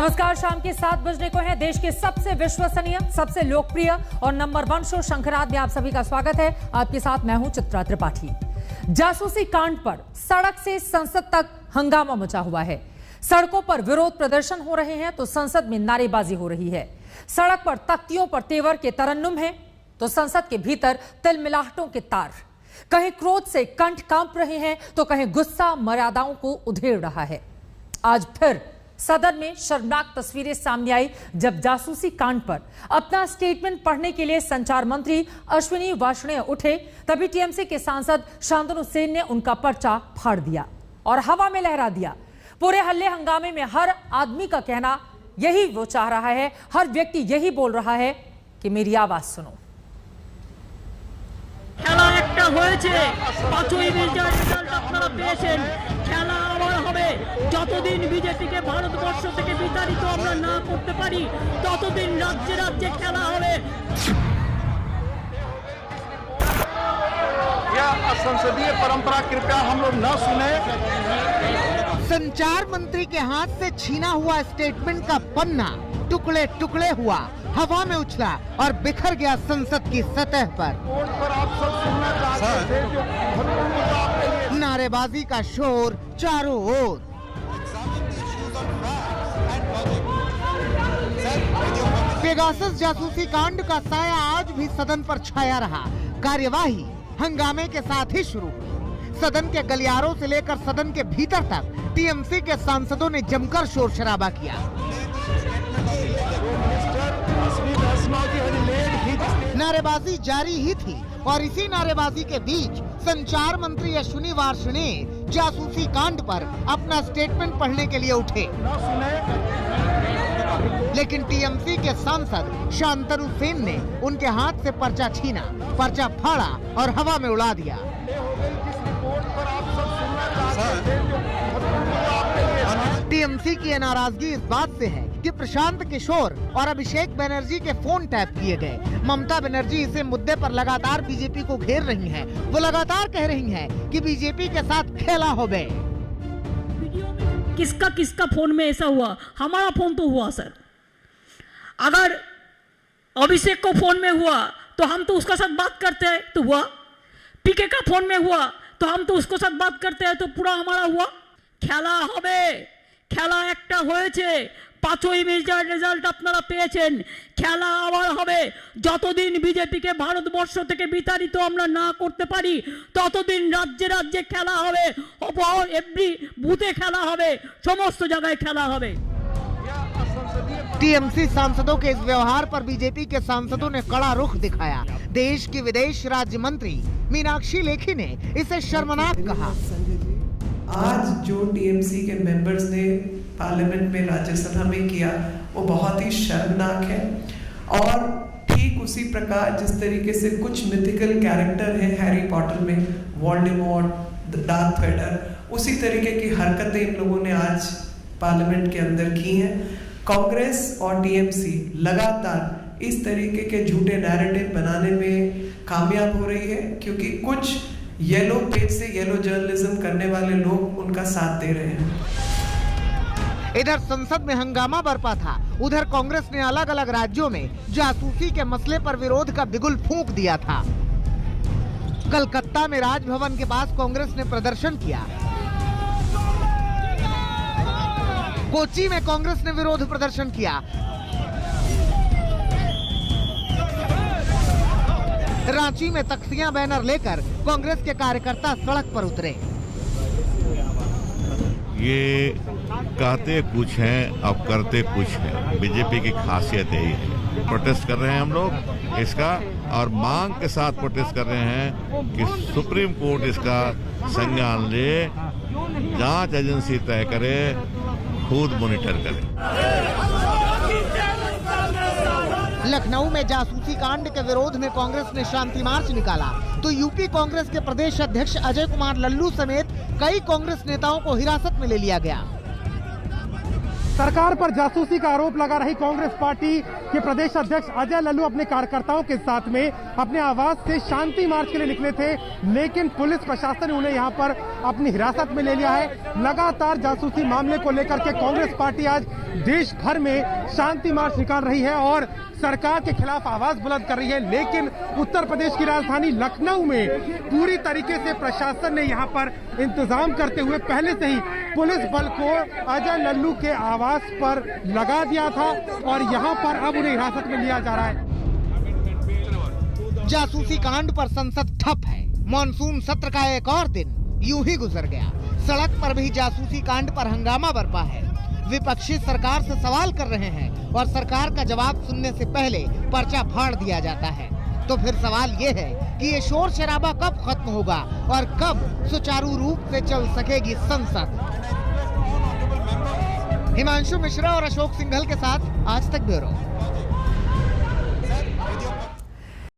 नमस्कार, शाम के 7 बजने को है। देश के सबसे विश्वसनीय, सबसे लोकप्रिय और नंबर 1 शो शंखराज में आप सभी का स्वागत है। आपके साथ मैं हूं चित्रा त्रिपाठी। जासूसी कांड पर सड़क से संसद तक हंगामा मचा हुआ है। सड़कों पर विरोध प्रदर्शन हो रहे हैं तो संसद में नारेबाजी हो रही है। सड़क पर तख्तियों पर तेवर के तरन्नुम है तो संसद के भीतर तिलमिलाहटों के तार। कहीं क्रोध से कंठ कांप रहे हैं तो कहीं गुस्सा मर्यादाओं को उधेड़ रहा है। आज फिर सदन में शर्मनाक तस्वीरें सामने आई जब जासूसी कांड पर अपना स्टेटमेंट पढ़ने के लिए संचार मंत्री अश्विनी वार्ष्णेय उठे, तभी टीएमसी के सांसद शांतनु सेन ने उनका पर्चा फाड़ दिया और हवा में लहरा दिया। पूरे हल्ले हंगामे में हर आदमी का कहना यही वो चाह रहा है, हर व्यक्ति यही बोल रहा है कि मेरी आवाज सुनो। খেলা একটা হয়েছে, 5ই মেজার রেজাল্ট আপনারা পেয়েছেন। খেলা আবার হবে। যতদিন বিজেপিকে ভারতবর্ষ থেকে বিতাড়িত আমরা না করতে পারি ততদিন রাজ্যে রাজ্যে খেলা হবে। यह असंसदीय परंपरा कृपया हम लोग न सुने। संचार मंत्री के हाथ से छीना हुआ स्टेटमेंट का पन्ना टुकड़े टुकड़े हुआ, हवा में उछला और बिखर गया संसद की सतह पर। नारेबाजी का शोर चारों ओर। पेगासस जासूसी कांड का साया आज भी सदन पर छाया रहा। कार्यवाही हंगामे के साथ ही शुरू हुई। सदन के गलियारों से लेकर सदन के भीतर तक टीएमसी के सांसदों ने जमकर शोर शराबा किया। नारेबाजी जारी ही थी और इसी नारेबाजी के बीच संचार मंत्री अश्विनी वार्ष्णेय जासूसी कांड पर अपना स्टेटमेंट पढ़ने के लिए उठे, लेकिन टीएमसी के सांसद शांतनु सेन ने उनके हाथ से पर्चा छीना, पर्चा फाड़ा और हवा में उड़ा दिया। टीएमसी की नाराजगी इस बात से है कि प्रशांत किशोर और अभिषेक बनर्जी के फोन टैप किए गए। ममता बनर्जी इसे मुद्दे पर लगातार बीजेपी को घेर रही हैं। वो लगातार कह रही हैं कि बीजेपी के साथ खेला हो गए। किसका किसका फोन में ऐसा हुआ? हमारा फोन तो हुआ सर। अगर अभिषेक को फोन में हुआ तो हम तो उसका साथ बात करते हैं तो हुआ। पीके का फोन में हुआ तो हम तो उसको साथ बात करते हैं तो पूरा हमारा हुआ। খেলা হবে, খেলা একটা হয়েছে, 5ই মেজার রেজাল্ট আপনারা পেয়েছেন। খেলা আবার হবে। যতদিন বিজেপিকে ভারতবর্ষ থেকে বিতাড়িত আমরা না করতে পারি ততদিন রাজ্যে রাজ্যে খেলা হবে। এভরি বুথে খেলা হবে, সমস্ত জায়গায় খেলা হবে। टीएमसी सांसदों के इस व्यवहार पर बीजेपी के सांसदों ने कड़ा रुख दिखाया। देश की विदेश राज्य मंत्री मीनाक्षी लेखी ने इसे शर्मनाक कहा। आज जो टीएमसी के मेंबर्स ने पार्लियामेंट में, राज्यसभा में किया वो बहुत ही शर्मनाक है। और ठीक उसी प्रकार जिस तरीके से कुछ मिथिकल कैरेक्टर है हैरी पॉटर में, वोल्डेमॉर्ट, डार्थ वेडर, उसी तरीके की हरकतें इन लोगों ने आज पार्लियामेंट के अंदर की हैं। कांग्रेस और टीएमसी लगातार इस तरीके के झूठे नैरेटिव बनाने में कामयाब हो रही है, क्योंकि कुछ येलो पेज से येलो जर्नलिज्म करने वाले लोग उनका साथ दे रहे हैं। इधर संसद में हंगामा बरपा था, उधर कांग्रेस ने अलग अलग राज्यों में जासूसी के मसले पर विरोध का बिगुल फूंक दिया था। कलकत्ता में राजभवन के पास कांग्रेस ने प्रदर्शन किया। कोच्चि में कांग्रेस ने विरोध प्रदर्शन किया। रांची में तख्तियां बैनर लेकर कांग्रेस के कार्यकर्ता सड़क पर उतरे। ये कहते कुछ हैं अब करते कुछ हैं, बीजेपी की खासियत यही है। प्रोटेस्ट कर रहे हैं हम लोग इसका, और मांग के साथ प्रोटेस्ट कर रहे हैं कि सुप्रीम कोर्ट इसका संज्ञान ले, जांच एजेंसी तय करे, खुद मॉनिटर करे। लखनऊ में जासूसी कांड के विरोध में कांग्रेस ने शांति मार्च निकाला तो यूपी कांग्रेस के प्रदेश अध्यक्ष अजय कुमार लल्लू समेत कई कांग्रेस नेताओं को हिरासत में ले लिया गया। सरकार पर जासूसी का आरोप लगा रही कांग्रेस पार्टी के प्रदेश अध्यक्ष अजय लल्लू अपने कार्यकर्ताओं के साथ में अपने आवास से शांति मार्च के लिए निकले थे, लेकिन पुलिस प्रशासन ने उन्हें यहां पर अपनी हिरासत में ले लिया है। लगातार जासूसी मामले को लेकर के कांग्रेस पार्टी आज देश भर में शांति मार्च निकाल रही है और सरकार के खिलाफ आवाज बुलंद कर रही है, लेकिन उत्तर प्रदेश की राजधानी लखनऊ में पूरी तरीके से प्रशासन ने यहां पर इंतजाम करते हुए पहले से ही पुलिस बल को अजय लल्लू के आवास पर लगा दिया था और यहां पर अब उन्हें हिरासत में लिया जा रहा है। जासूसी कांड पर संसद ठप है। मॉनसून सत्र का एक और दिन यूं ही गुजर गया। सड़क पर भी जासूसी कांड पर हंगामा बरपा है। विपक्षी सरकार से सवाल कर रहे हैं और सरकार का जवाब सुनने से पहले पर्चा फाड़ दिया जाता है। तो फिर सवाल ये है कि ये शोर शराबा कब खत्म होगा और कब सुचारू रूप से चल सकेगी संसद। हिमांशु मिश्रा और अशोक सिंघल के साथ आज तक ब्यूरो।